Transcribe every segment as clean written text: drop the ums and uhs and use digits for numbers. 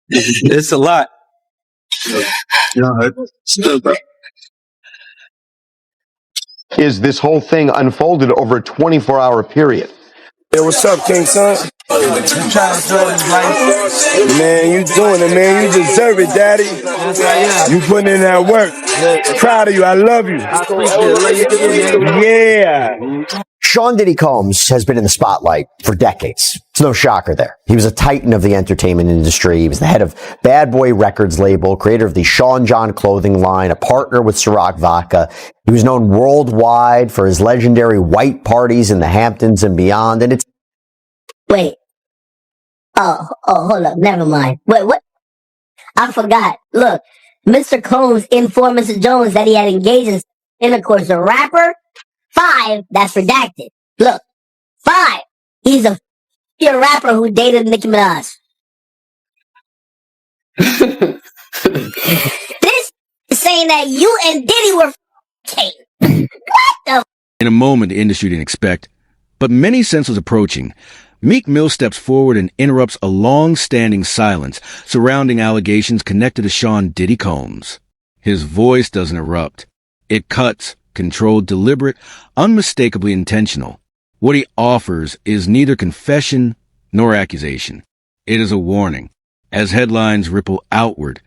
It's a lot. Is this whole thing unfolded over a 24-hour period? Hey, what's up, King Son? I'm trying to enjoy this life. Man, you doing it, man. You deserve it, Daddy. Yes, I am. You putting in that work. Proud of you. I love you. I appreciate it. Love you too, man. Yeah. Sean Diddy Combs has been in the spotlight for decades. It's no shocker there. He was a titan of the entertainment industry. He was the head of Bad Boy Records label, creator of the Sean John clothing line, a partner with Ciroc Vodka. He was known worldwide for his legendary white parties in the Hamptons and beyond. And it's... Wait. Oh, hold up. Never mind. Wait, what? I forgot. Look, Mr. Combs informed Mr. Jones that he had engaged in intercourse with a rapper. 5, that's redacted. Look, 5, he's a rapper who dated Nicki Minaj. This is saying that you and Diddy were what the? In a moment the industry didn't expect, but many sense was approaching. Meek Mill steps forward and interrupts a long-standing silence surrounding allegations connected to Sean Diddy Combs. His voice doesn't erupt. It cuts, controlled, deliberate, unmistakably intentional. What he offers is neither confession nor accusation. It is a warning. As headlines ripple outward,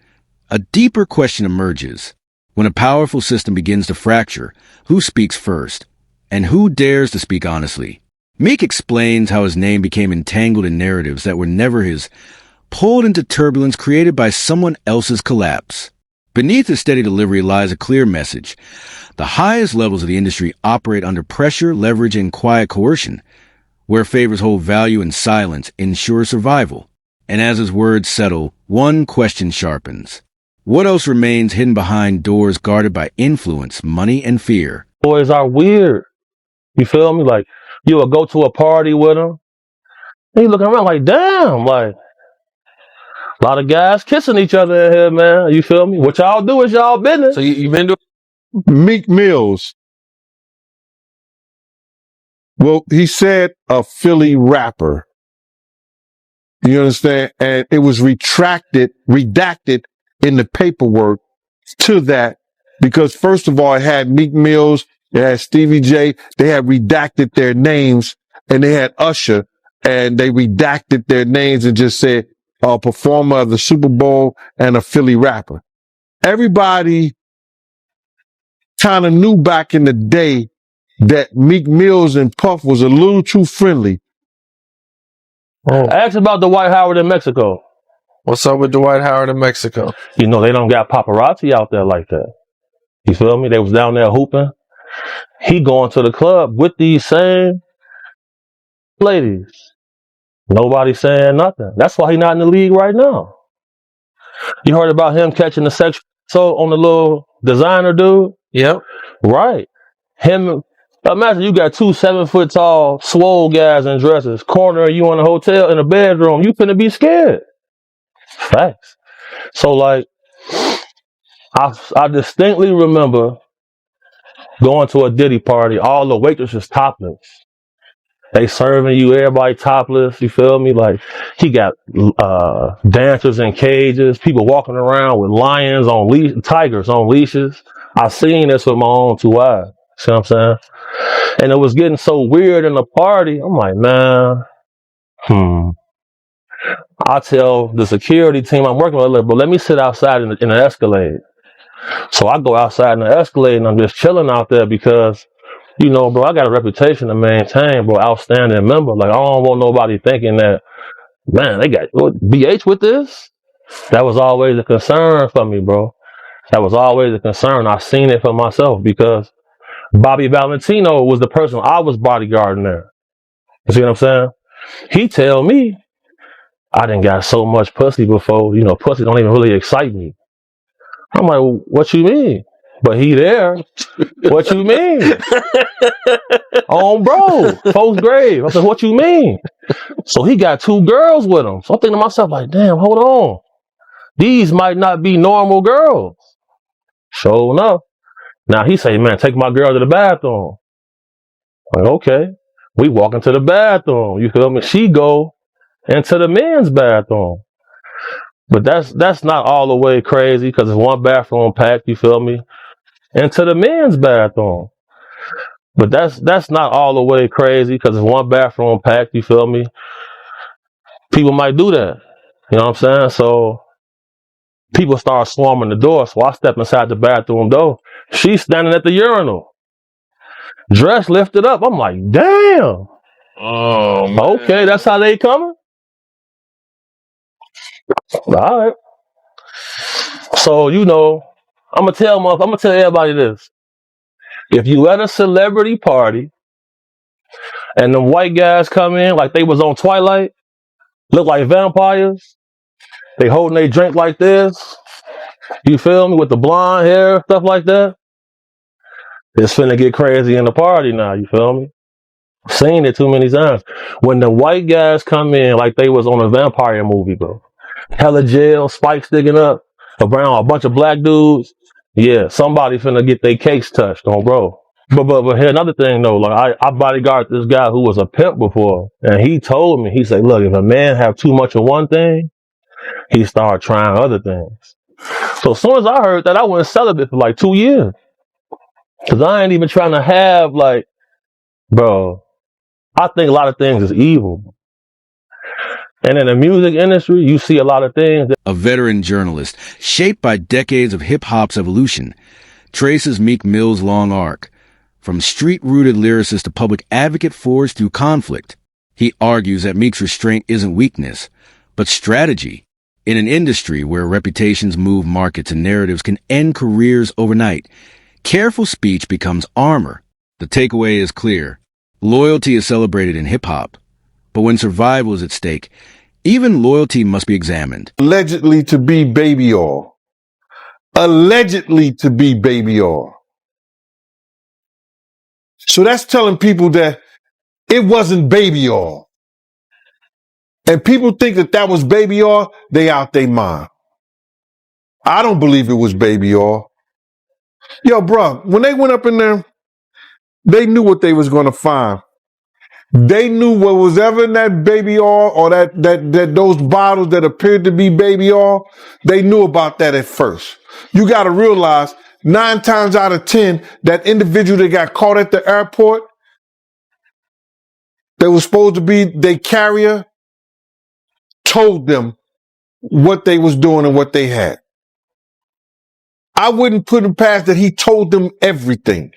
a deeper question emerges. When a powerful system begins to fracture, who speaks first? And who dares to speak honestly? Meek explains how his name became entangled in narratives that were never his, pulled into turbulence created by someone else's collapse. Beneath his steady delivery lies a clear message. The highest levels of the industry operate under pressure, leverage, and quiet coercion. Where favors hold value and silence ensure survival. And as his words settle, one question sharpens. What else remains hidden behind doors guarded by influence, money, and fear? Boys are weird. You feel me? Like, you would go to a party with them, and you looking around like, damn, like, a lot of guys kissing each other in here, man. You feel me? What y'all do is y'all business. So you been doing? Meek Mills. Well, he said a Philly rapper. You understand? And it was redacted in the paperwork to that because first of all, it had Meek Mills, it had Stevie J, they had redacted their names, and they had Usher, and they redacted their names and just said a performer of the Super Bowl and a Philly rapper. Everybody kind of knew back in the day that Meek Mills and Puff was a little too friendly. Ask about Dwight Howard in Mexico. What's up with Dwight Howard in Mexico? You know, they don't got paparazzi out there like that. You feel me? They was down there hooping. He going to the club with these same ladies. Nobody saying nothing. That's why he not in the league right now. You heard about him catching the sex assault on the little designer dude? Yep. Right. Him. Imagine you got 2 7-foot tall, swole guys in dresses, cornering you in a hotel in a bedroom. You finna be scared. Facts. So like, I distinctly remember going to a Diddy party, all the waitresses topless. They serving you, everybody topless, you feel me? Like, he got dancers in cages, people walking around with lions on tigers on leashes. I seen this with my own 2 eyes. See what I'm saying? And it was getting so weird in the party. I'm like, man, I tell the security team I'm working with, but let me sit outside in an Escalade. So I go outside in the Escalade and I'm just chilling out there because, you know, bro, I got a reputation to maintain, bro, outstanding member. Like, I don't want nobody thinking that, man, they got BH with this. That was always a concern for me, bro. That was always a concern. I seen it for myself because Bobby Valentino was the person I was bodyguarding there. You see what I'm saying? He tell me I done got so much pussy before, you know, pussy don't even really excite me. I'm like, well, what you mean? But he there. What you mean? On bro, folks' grave. I said, what you mean? So he got 2 girls with him. So I'm thinking to myself, like, damn, hold on. These might not be normal girls. Sure enough. Now he say, man, take my girl to the bathroom. Like, okay. We walk into the bathroom. You feel me? She go into the men's bathroom. But that's not all the way crazy because it's one bathroom packed, you feel me? Into the men's bathroom. But that's not all the way crazy because it's one bathroom packed, you feel me? People might do that. You know what I'm saying? So people start swarming the door. So I step inside the bathroom door. She's standing at the urinal. Dress lifted up. I'm like, damn. Oh, man. Okay, that's how they coming? All right. So, you know, I'm gonna tell everybody this. If you at a celebrity party and them white guys come in like they was on Twilight, look like vampires, they holding their drink like this, you feel me, with the blonde hair, stuff like that, it's finna get crazy in the party now, you feel me? Seen it too many times. When the white guys come in like they was on a vampire movie, bro. Hella gel, spikes sticking up, around a bunch of black dudes. Yeah, somebody finna get their cakes touched on, bro. But here another thing though, like I bodyguarded this guy who was a pimp before, and he told me, he said, look, if a man have too much of one thing, he start trying other things. So as soon as I heard that, I went celibate for like 2 years. Cause I ain't even trying to have like, bro, I think a lot of things is evil. And in the music industry, you see a lot of things. A veteran journalist, shaped by decades of hip-hop's evolution, traces Meek Mill's long arc, from street-rooted lyricist to public advocate forged through conflict. He argues that Meek's restraint isn't weakness, but strategy. In an industry where reputations move markets and narratives can end careers overnight, careful speech becomes armor. The takeaway is clear. Loyalty is celebrated in hip-hop. But when survival is at stake, even loyalty must be examined. Allegedly to be baby oil. Allegedly to be baby oil. So that's telling people that it wasn't baby oil. And people think that that was baby oil, they out their mind. I don't believe it was baby oil. Yo, bro, when they went up in there, they knew what they was going to find. They knew what was ever in that baby oil or that those bottles that appeared to be baby oil. They knew about that at first. You got to realize 9 times out of 10, that individual that got caught at the airport, that was supposed to be their carrier, told them what they was doing and what they had. I wouldn't put him past that he told them everything.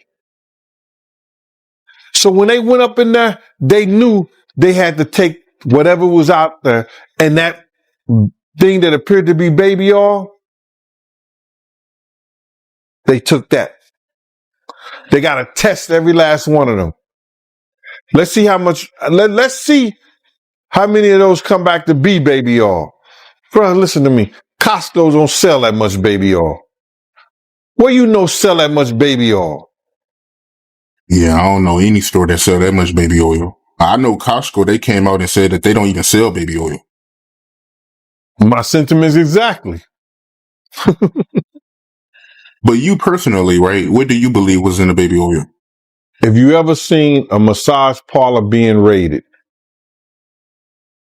So when they went up in there, they knew they had to take whatever was out there, and that thing that appeared to be baby oil, they took that. They got to test every last one of them. Let's see how much, let's see how many of those come back to be baby oil. Bro, listen to me. Costco don't sell that much baby oil. Where you know sell that much baby oil? Yeah, I don't know any store that sell that much baby oil. I know Costco, they came out and said that they don't even sell baby oil. My sentiments exactly. But you personally, right, what do you believe was in the baby oil? If you ever seen a massage parlor being raided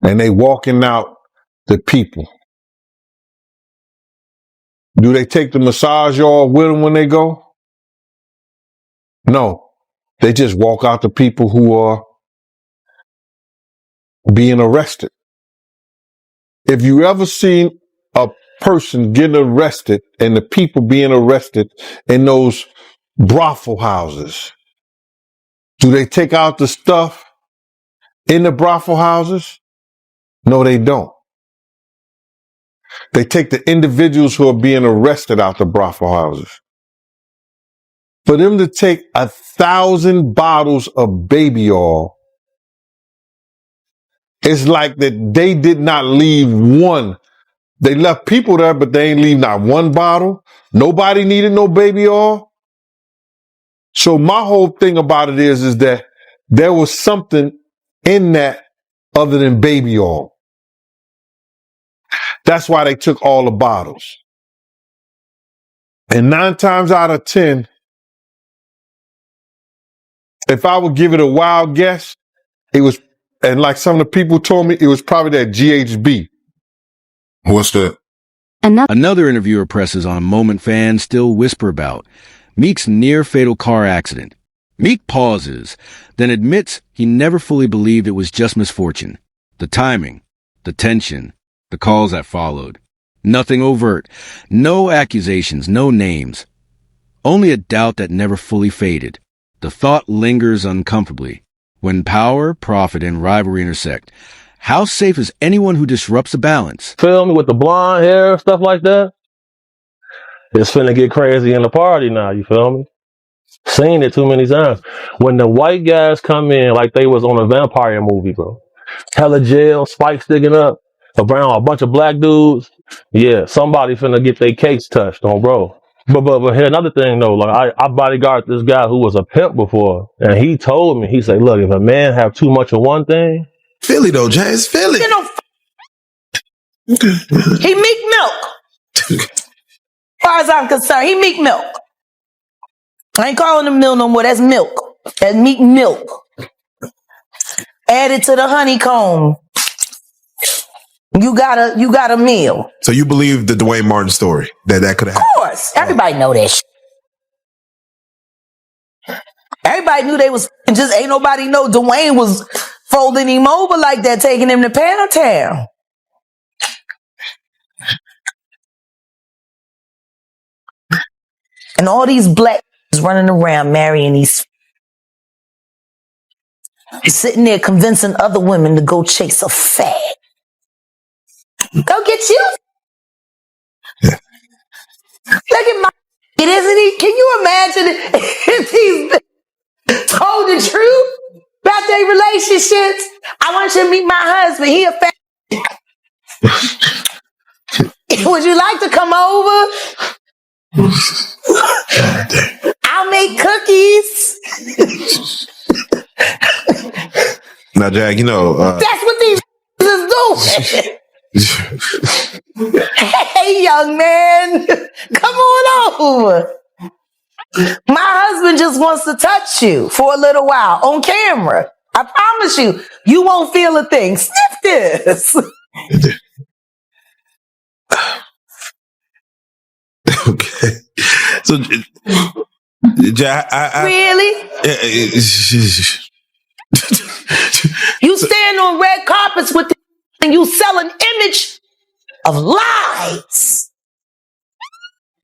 and they walking out the people, do they take the massage oil with them when they go? No. They just walk out the people who are being arrested. If you ever seen a person getting arrested and the people being arrested in those brothel houses, do they take out the stuff in the brothel houses? No, they don't. They take the individuals who are being arrested out the brothel houses. For them to take 1,000 bottles of baby oil, it's like that they did not leave one. They left people there, but they ain't leave not one bottle. Nobody needed no baby oil. So my whole thing about it is that there was something in that other than baby oil. That's why they took all the bottles. And 9 times out of 10, if I would give it a wild guess, it was, and like some of the people told me, it was probably that GHB. What's that? Another interviewer presses on a moment fans still whisper about: Meek's near-fatal car accident. Meek pauses, then admits he never fully believed it was just misfortune. The timing, the tension, the calls that followed. Nothing overt, no accusations, no names. Only a doubt that never fully faded. The thought lingers uncomfortably. When power, profit, and rivalry intersect, how safe is anyone who disrupts the balance? Feel me? With the blonde hair, stuff like that. It's finna get crazy in the party now, you feel me? Seen it too many times. When the white guys come in like they was on a vampire movie, bro. Hella jail, spikes sticking up, around a bunch of black dudes. Yeah, somebody finna get their cakes touched on, bro. But here another thing though, like I bodyguarded this guy who was a pimp before, and he told me, he said, look, if a man have too much of one thing, Philly though, Jay, it's Philly. You know, he Meek Milk. As far as I'm concerned, he Meek Milk. I ain't calling him Mill no more. That's milk. That's Meek Milk. Added to the honeycomb. You got a meal. So you believe the Dwayne Martin story that could have Of happened? course. Everybody know that shit. Everybody knew they was just ain't nobody know Dwayne was folding him over like that, taking him to Pound Town. And all these black running around marrying these, sitting there convincing other women to go chase a fag. Go get you. Look at my, it isn't he? Can you imagine if he's told the truth about their relationships? I want you to meet my husband. He a fag. Would you like to come over? I'll make cookies. Now, Jack, you know That's what these is doing. Hey, young man, come on over. My husband just wants to touch you for a little while on camera. I promise you, you won't feel a thing. Sniff this. okay. So, Jack, Really? You stand on red carpets with the and you sell an image of lies.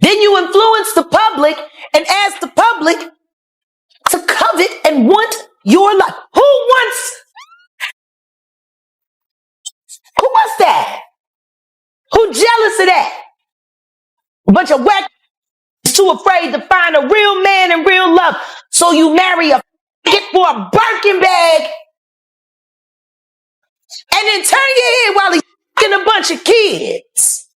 Then you influence the public and ask the public to covet and want your life. Who wants that? Who jealous of that? A bunch of whack too afraid to find a real man and real love. So you marry a get for a Birkin bag and then turn your head while he's a bunch of kids.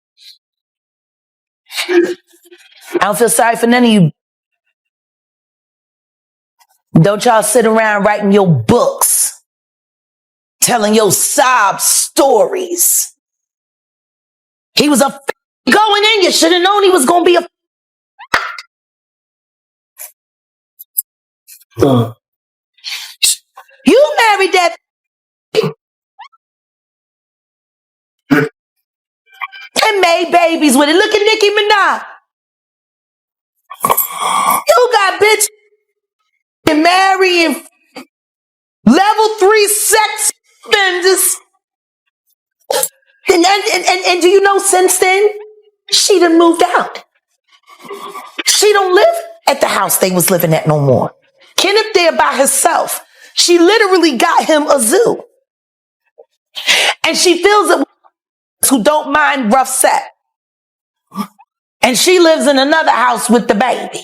I don't feel sorry for none of you. Don't y'all sit around writing your books, telling your sob stories. He was a going in. You should have known he was going to be a You married that and made babies with it. Look at Nicki Minaj. You got bitch and marrying level 3 sex offenders. And do you know since then, she done moved out. She don't live at the house they was living at no more. Kenneth there by herself. She literally got him a zoo. And she feels it who don't mind rough sex. And she lives in another house with the baby.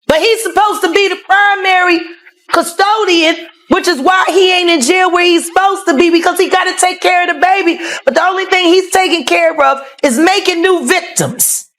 But he's supposed to be the primary custodian, which is why he ain't in jail where he's supposed to be, because he got to take care of the baby. But the only thing he's taking care of is making new victims.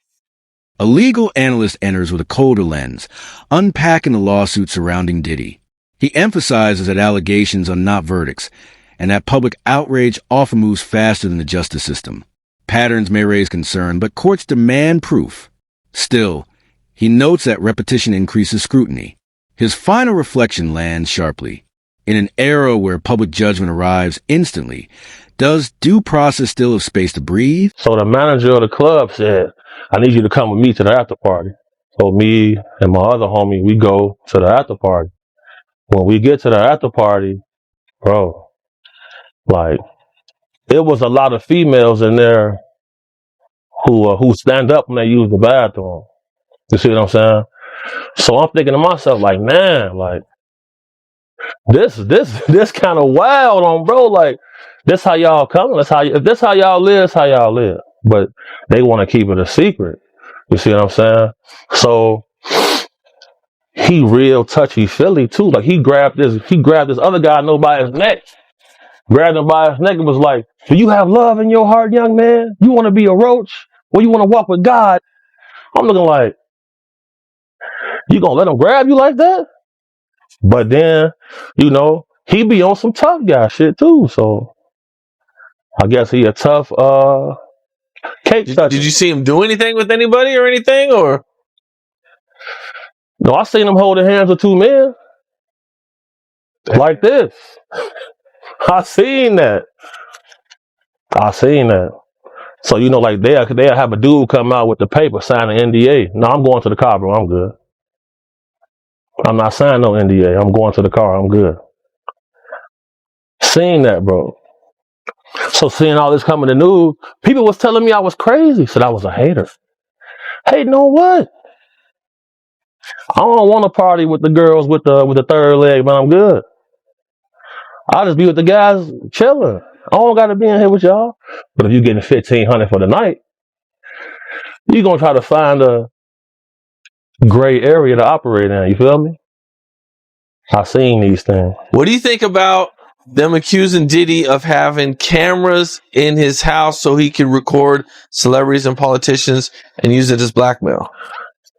A legal analyst enters with a colder lens, unpacking the lawsuit surrounding Diddy. He emphasizes that allegations are not verdicts, and that public outrage often moves faster than the justice system. Patterns may raise concern, but courts demand proof. Still, he notes that repetition increases scrutiny. His final reflection lands sharply. In an era where public judgment arrives instantly, Does due process still have space to breathe? So the manager of the club said, I need you to come with me to the after party. So me and my other homie, we go to the after party. When we get to the after party, bro, like, it was a lot of females in there who stand up when they use the bathroom. You see what I'm saying? So I'm thinking to myself, like, man, like, this kind of wild on, bro. Like, this how y'all coming. If this how y'all live, it's how y'all live. But they want to keep it a secret. You see what I'm saying? So he real touchy feely too. Like he grabbed this other guy, I know, by his neck. Grabbed him by his neck and was like, do you have love in your heart, young man? You want to be a roach? Or you want to walk with God? I'm looking like, you gonna let him grab you like that? But then, he be on some tough guy shit too. So I guess he a tough cake toucher. Did you see him do anything with anybody or anything? Or No, I seen him holding hands with two men. Like this. I seen that. So like they'll have a dude come out with the paper, sign an NDA. No, I'm going to the car, bro. I'm good. I'm not signing no NDA. I'm going to the car. I'm good. Seen that, bro. So seeing all this coming to news, people was telling me I was crazy. Said I was a hater. Hating on what? I don't want to party with the girls with the third leg, but I'm good. I'll just be with the guys chilling. I don't got to be in here with y'all. But if you're getting $1,500 for the night, you're going to try to find a gray area to operate in. You feel me? I seen these things. what do you think about them accusing Diddy of having cameras in his house so he can record celebrities and politicians and use it as blackmail?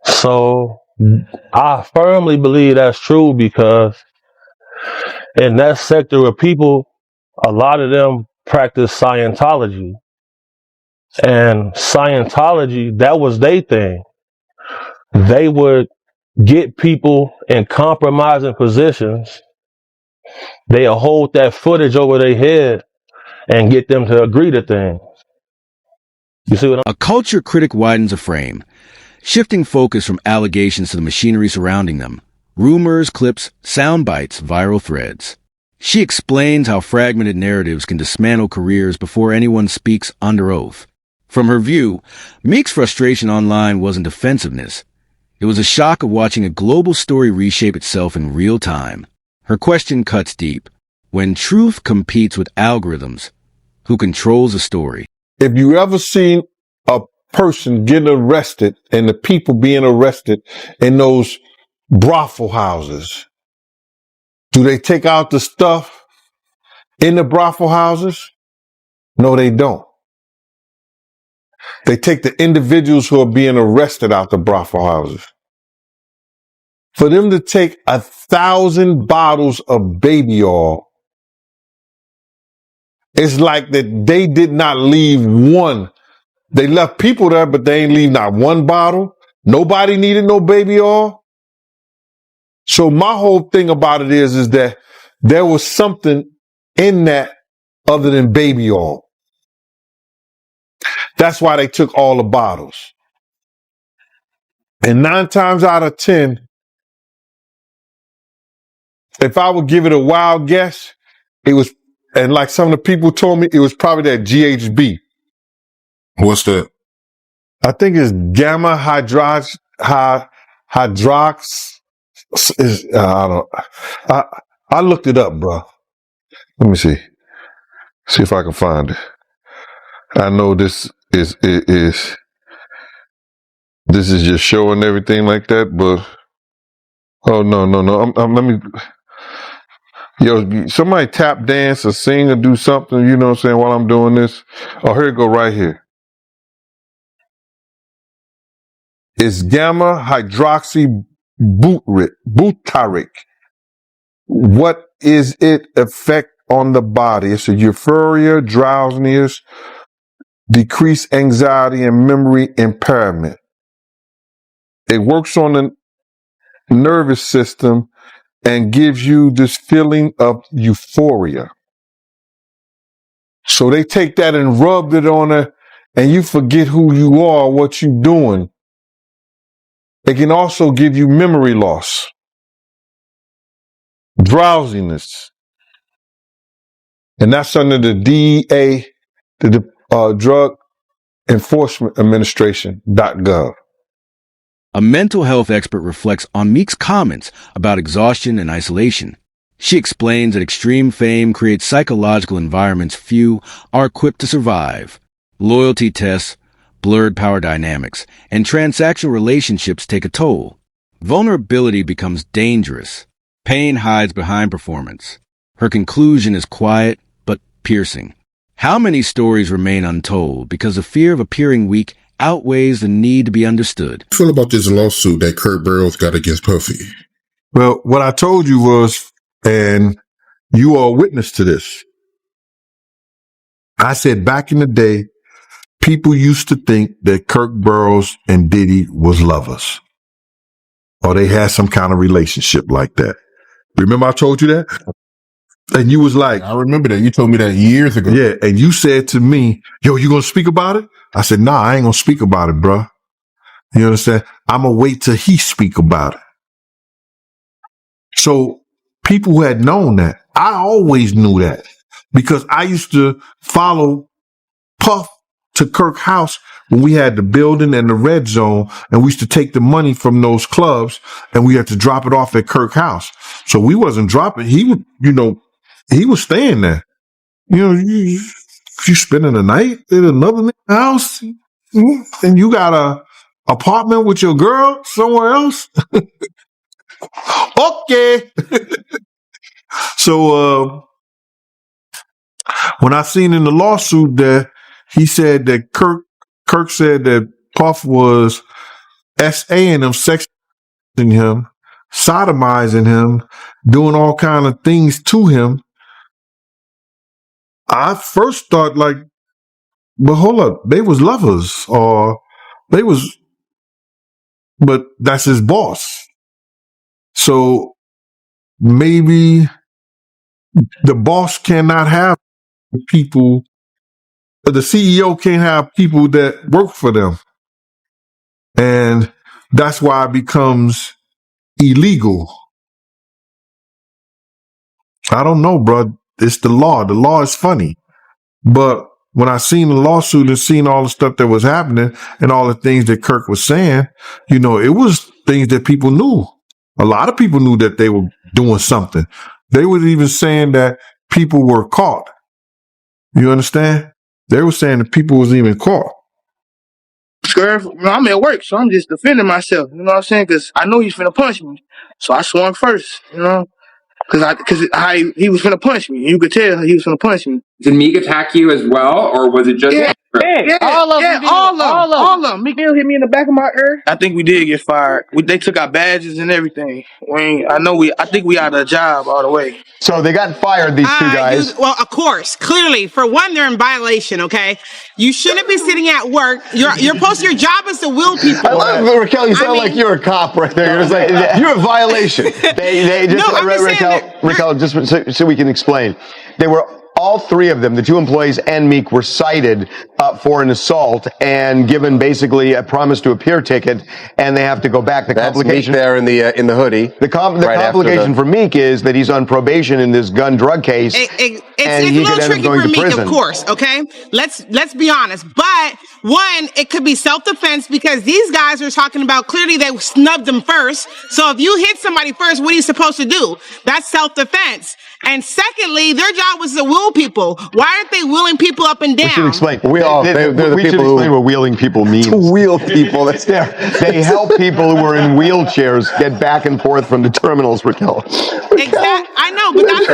So I firmly believe that's true because in that sector of people, a lot of them practice Scientology. And Scientology, that was their thing. They would get people in compromising positions. They'll hold that footage over their head and get them to agree to things. You see what A culture critic widens a frame, shifting focus from allegations to the machinery surrounding them. Rumors, clips, sound bites, viral threads. She explains how fragmented narratives can dismantle careers before anyone speaks under oath. From her view, Meek's frustration online wasn't defensiveness. It was a shock of watching a global story reshape itself in real time. Her question cuts deep. When truth competes with algorithms, who controls a story? If you ever seen a person getting arrested and the people being arrested in those brothel houses, do they take out the stuff in the brothel houses? No, they don't. They take the individuals who are being arrested out the brothel houses. For them to take 1,000 bottles of baby oil, it's like that they did not leave one. They left people there, but they ain't leave not one bottle. Nobody needed no baby oil. So my whole thing about it is that there was something in that other than baby oil. That's why they took all the bottles. And 9 times out of 10, if I would give it a wild guess, it was, and like some of the people told me, it was probably that GHB. What's that? I think it's gamma hydrox. I looked it up, bro. Let me see. See if I can find it. I know this is just showing everything like that, but oh no. Let me. Yo, somebody tap dance or sing or do something, you know what I'm saying, while I'm doing this. Oh, here it go right here. It's gamma hydroxy butyric. What is it effect on the body? It's a euphoria, drowsiness, decreased anxiety, and memory impairment. It works on the nervous system and gives you this feeling of euphoria. So they take that and rub it on her, and you forget who you are, what you're doing. It can also give you memory loss, drowsiness. And that's under the DEA, the Drug Enforcement Administration.gov. A mental health expert reflects on Meek's comments about exhaustion and isolation. She explains that extreme fame creates psychological environments few are equipped to survive. Loyalty tests, blurred power dynamics, and transactional relationships take a toll. Vulnerability becomes dangerous. Pain hides behind performance. Her conclusion is quiet but piercing. How many stories remain untold because the fear of appearing weak outweighs the need to be understood? What do you feel about this lawsuit that Kurt Burrows got against Puffy? Well, what I told you was, and you are a witness to this, I said back in the day, people used to think that Kirk Burrows and Diddy was lovers, or they had some kind of relationship like that. Remember I told you that? And you was like, I remember that. You told me that years ago. yeah. And you said to me, yo, you going to speak about it? I said, nah, I ain't going to speak about it, bruh. You understand? I'm going to wait till he speak about it. So people who had known that, I always knew that because I used to follow Puff to Kirk house when we had the building and the red zone, and we used to take the money from those clubs and we had to drop it off at Kirk house. So we wasn't dropping. He would, he was staying there. You spending the night at another house and you got a apartment with your girl somewhere else. Okay. So, when I seen in the lawsuit that he said that Kirk said that Puff was SAing him, sexing him, sodomizing him, doing all kind of things to him, I first thought like, but hold up, they was lovers or but that's his boss. So maybe the boss cannot have people, or the CEO can't have people that work for them. And that's why it becomes illegal. I don't know, bro. It's the law. The law is funny. But when I seen the lawsuit and seen all the stuff that was happening and all the things that Kirk was saying, it was things that people knew. A lot of people knew that they were doing something. They were even saying that people were caught. You understand? They were saying that people was even caught. I'm at work, so I'm just defending myself. You know what I'm saying? Because I know he's finna punch me, so I swung first. Because he was finna punch me. You could tell he was finna punch me. Did Meek attack you as well, or was it just? Yeah, all of them. Meek Mill hit me in the back of my ear. I think we did get fired. They took our badges and everything. I think we out of a job all the way. So they got fired, these two guys. Well, of course, clearly, for one, they're in violation. Okay, you shouldn't be sitting at work. Your job is to will people. I love Raquel. You sound like you're a cop right there. You're just like, you're a violation. They just Raquel, just so we can explain. They were all three of them, the two employees and Meek, were cited for an assault and given basically a promise to appear ticket, and they have to go back. The complication Meek there in the hoodie. The complication for Meek is that he's on probation in this gun drug case. It's a little tricky for Meek, of course. Okay, let's be honest. But one, it could be self-defense because these guys are talking about clearly they snubbed him first. So if you hit somebody first, what are you supposed to do? That's self-defense. And secondly, their job was to wheel people. Why aren't they wheeling people up and down? We should explain. They're the we people should explain what wheeling people means. To wheel people. That's They help people who are in wheelchairs get back and forth from the terminals, Raquel. Exactly. I know, but that's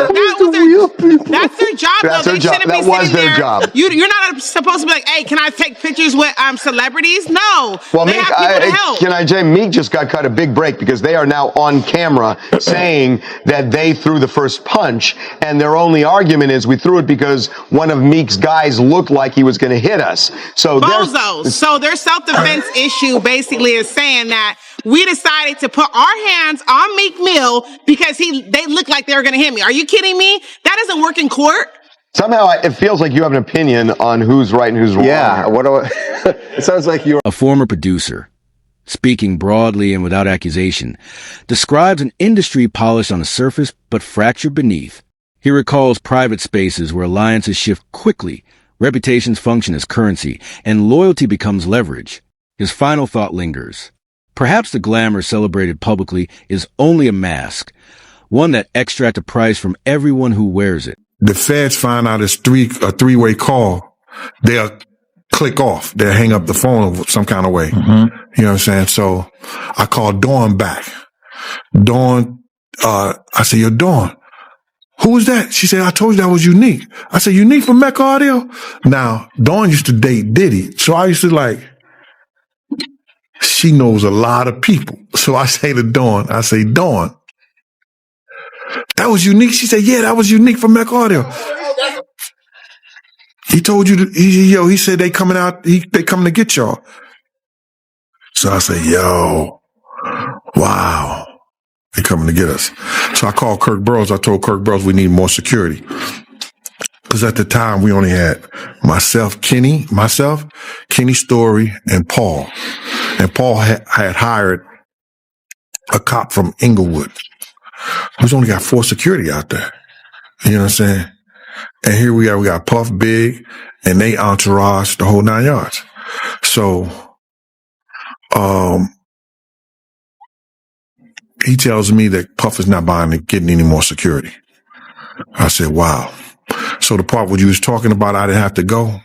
their job, That's though. their job. That was their job. You're not supposed to be like, hey, can I take pictures with celebrities? No. Well, they have people to help. Can I say, Meek just got cut a big break because they are now on camera saying that they threw the first punch, and their only argument is we threw it because one of Meek's guys looked like he was going to hit us. So their self-defense issue basically is saying that we decided to put our hands on Meek Mill because they looked like they were going to hit me. Are you kidding me? That doesn't work in court. Somehow it feels like you have an opinion on who's right and who's wrong. Yeah, what do I? It sounds like you're A former producer, speaking broadly and without accusation, describes an industry polished on the surface but fractured beneath. He recalls private spaces where alliances shift quickly, reputations function as currency, and loyalty becomes leverage. His final thought lingers. Perhaps the glamour celebrated publicly is only a mask, one that extracts a price from everyone who wears it. The feds find out it's a three-way call, they'll click off. They'll hang up the phone some kind of way. Mm-hmm. You know what I'm saying? So I called Dawn back. Dawn, I said, yo, Dawn, who was that? She said, I told you that was Unique. I said, Unique from Mecca Audio? Now, Dawn used to date Diddy. So I used to she knows a lot of people. So I say to Dawn, Dawn, that was Unique? She said, yeah, that was Unique from Mecca Audio. He told you, he said they coming out, they coming to get y'all. So I said, yo, wow, they coming to get us. So I called Kirk Burroughs. I told Kirk Burroughs we need more security. Because at the time we only had myself, Kenny Story, and Paul. And Paul had hired a cop from Inglewood. Who's only got 4 security out there. You know what I'm saying? And here we got Puff, Big, and they entourage, the whole 9 yards. So, he tells me that Puff is not getting any more security. I said, wow. So the part where you was talking about I didn't have to go,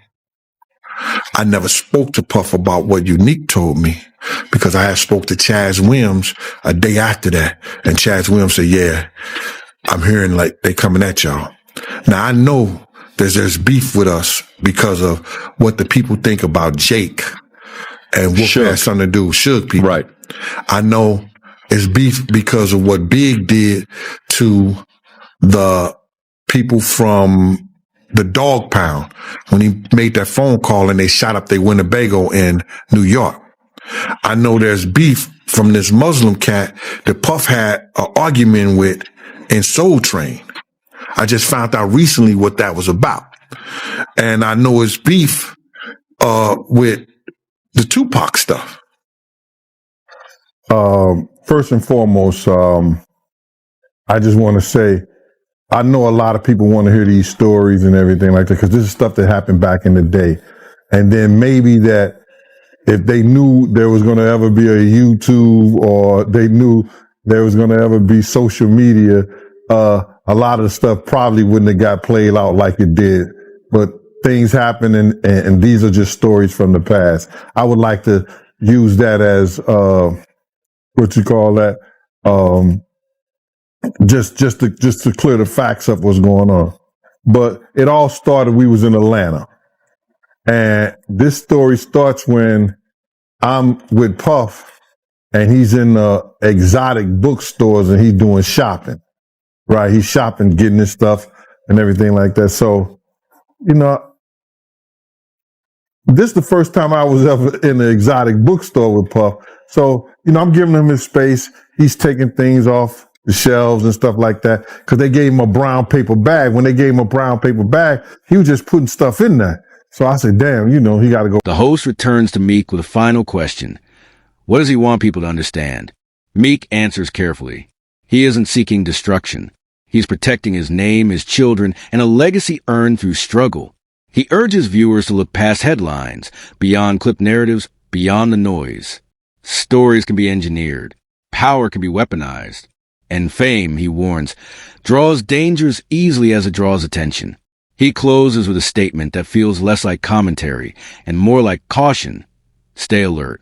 I never spoke to Puff about what Unique told me because I had spoke to Chaz Williams a day after that. And Chaz Williams said, yeah, I'm hearing like they coming at y'all. Now I know there's beef with us because of what the people think about Jake and what has something to do with Suge people. Right. I know it's beef because of what Big did to the people from the Dog Pound when he made that phone call and they shot up their Winnebago in New York. I know there's beef from this Muslim cat that Puff had an argument with in Soul Train. I just found out recently what that was about. And I know it's beef with the Tupac stuff. First and foremost, I just want to say, I know a lot of people want to hear these stories and everything like that because this is stuff that happened back in the day. And then maybe that if they knew there was going to ever be a YouTube or they knew there was going to ever be social media, a lot of the stuff probably wouldn't have got played out like it did. But things happen and these are just stories from the past. I would like to use that as, what you call that? Just to clear the facts up what's going on. But it all started, we was in Atlanta. And this story starts when I'm with Puff and he's in the exotic bookstores and he's doing shopping, right? He's shopping, getting his stuff and everything like that. So, you know, this is the first time I was ever in an exotic bookstore with Puff. So, you know, I'm giving him his space. He's taking things off the shelves and stuff like that because they gave him a brown paper bag. When they gave him a brown paper bag, he was just putting stuff in there. So I said, damn, you know, he got to go. The host returns to Meek with a final question. What does he want people to understand? Meek answers carefully. He isn't seeking destruction. He's protecting his name, his children, and a legacy earned through struggle. He urges viewers to look past headlines, beyond clip narratives, beyond the noise. Stories can be engineered. Power can be weaponized. And fame, he warns, draws dangers easily as it draws attention. He closes with a statement that feels less like commentary and more like caution. Stay alert.